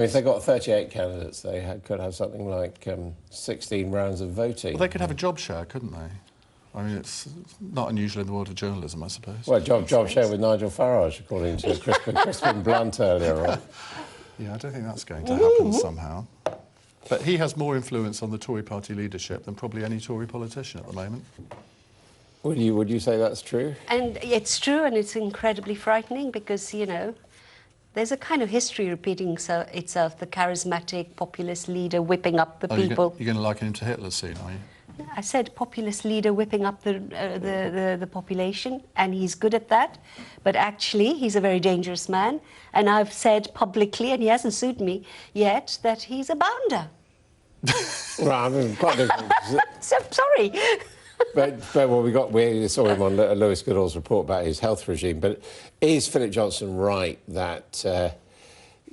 If they got 38 candidates, they could have something like 16 rounds of voting. Well, they could have a job share, couldn't they? I mean, it's not unusual in the world of journalism, I suppose. Well, job share with Nigel Farage, according to Crispin Blunt earlier on. Yeah, I don't think that's going to happen somehow. But he has more influence on the Tory party leadership than probably any Tory politician at the moment. Would you say that's true? And it's true, and it's incredibly frightening because, you know, there's a kind of history repeating itself, the charismatic populist leader whipping up the people. You're going to liken him to Hitler soon, are you? I said populist leader whipping up the population, and he's good at that. But actually, he's a very dangerous man. And I've said publicly, and he hasn't sued me yet, that he's a bounder. Well, I mean, quite different. So, sorry. But we saw him on Lewis Goodall's report about his health regime. But is Philip Johnson right that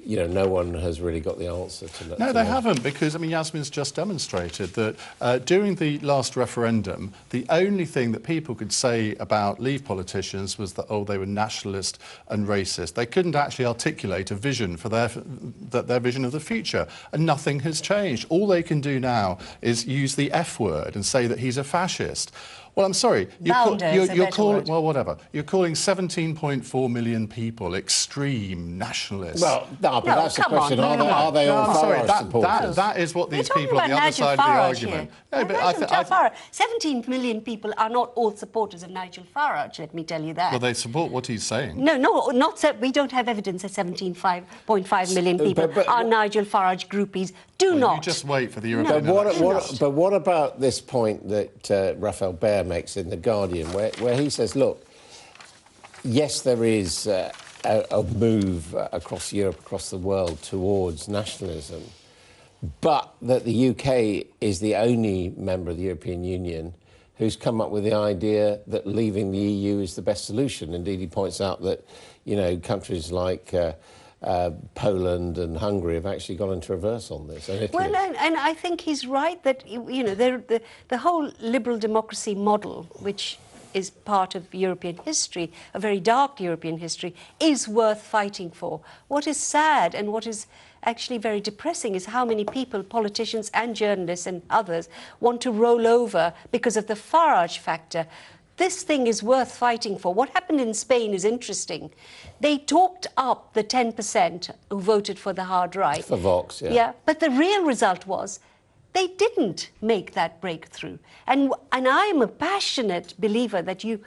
you know, no one has really got the answer to that? No, they haven't, because, I mean, Yasmin's just demonstrated that during the last referendum, the only thing that people could say about Leave politicians was that, oh, they were nationalist and racist. They couldn't actually articulate a vision for their vision of the future, and nothing has changed. All they can do now is use the F word and say that he's a fascist. Well, I'm sorry. You're calling, well, whatever. You're calling 17.4 million people extreme nationalists. Well, no, but that's the question. Are they all Farage supporters? That is what these people on the other side of the argument. No, but 17 million people are not all supporters of Nigel Farage, let me tell you that. Well, they support what he's saying. No, we don't have evidence that 17.5 million people are Nigel Farage groupies. You just wait for the European elections. But what about this point that Raphael Behr makes in The Guardian, where he says, look, yes, there is a move across Europe, across the world, towards nationalism, but that the UK is the only member of the European Union who's come up with the idea that leaving the EU is the best solution. Indeed, he points out that, you know, countries like Poland and Hungary have actually gone into reverse on this. Well, and I think he's right that, you know, the whole liberal democracy model, which is part of European history, a very dark European history, is worth fighting for. What is sad and what is actually very depressing is how many people, politicians and journalists and others, want to roll over because of the Farage factor. This thing is worth fighting for. What happened in Spain is interesting. They talked up the 10% who voted for the hard right. For Vox, yeah. Yeah, but the real result was they didn't make that breakthrough. And I am a passionate believer that you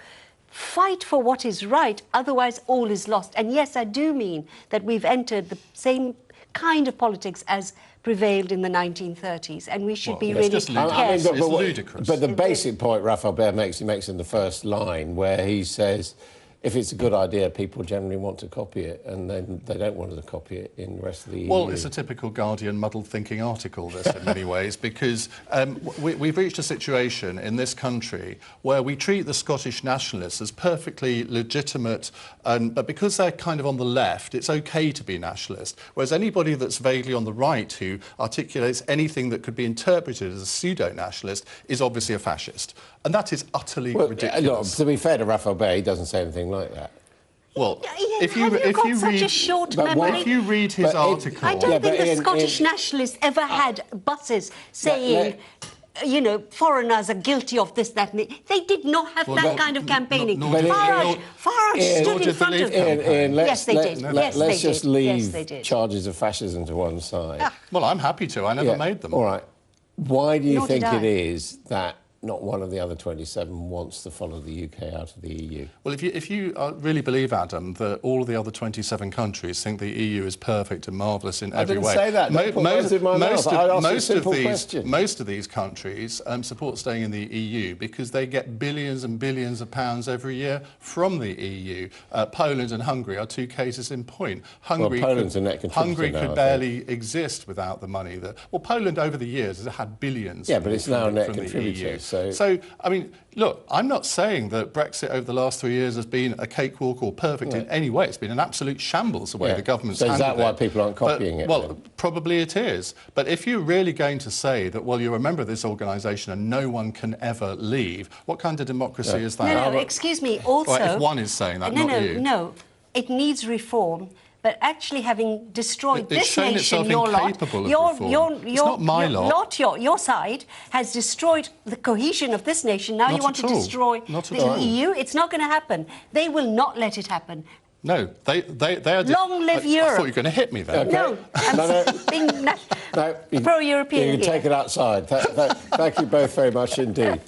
fight for what is right, otherwise all is lost. And yes, I do mean that we've entered the same kind of politics as prevailed in the 1930s, and we should be really careful. It's ludicrous. But the basic point Raphael Behr makes in the first line, where he says, if it's a good idea, people generally want to copy it, and then they don't want to copy it in the rest of the EU. Well, it's a typical Guardian muddled thinking article, this, in many ways, because we've reached a situation in this country where we treat the Scottish nationalists as perfectly legitimate, but because they're kind of on the left, it's OK to be nationalist, whereas anybody that's vaguely on the right who articulates anything that could be interpreted as a pseudo-nationalist is obviously a fascist. And that is utterly ridiculous. Look, to be fair to Raphael Behr, he doesn't say anything like that. Well, if you read his article... I don't think the Scottish nationalists ever had buses saying... you know, foreigners are guilty of this, that, and they did not have that kind of campaigning. Farage stood in front of them. Iain, yes, they did. Let's just leave charges of fascism to one side. Well, I'm happy to. I never made them. All right. Why do you think it is that not one of the other 27 wants to follow the UK out of the EU? Well, if you really believe, Adam, that all of the other 27 countries think the EU is perfect and marvellous in every way... I didn't say that. Most of these countries support staying in the EU because they get billions and billions of pounds every year from the EU. Poland and Hungary are two cases in point. Hungary could barely exist without the money. Well, Poland over the years has had billions. Yeah, but it's now a net from contributor. The EU. So, I mean, look, I'm not saying that Brexit over the last 3 years has been a cakewalk or perfect in any way. It's been an absolute shambles the way the government's handled it. So is that why people aren't copying it? Well, probably it is. But if you're really going to say that, well, you're a member of this organisation and no one can ever leave, what kind of democracy is that? No, excuse me, also... Well, if one is saying that, not you. No, it needs reform. But actually having destroyed It's this shown nation, itself your lot, incapable of your, reform. It's not my lot. your side has destroyed the cohesion of this nation. Now Not you want at to all. destroy Not at the all. EU. It's not going to happen. They will not let it happen. No, they are... Long live I Europe. thought you were going to hit me then. Okay. No, I'm being No, pro-European You can here. take it outside. Thank you both very much indeed.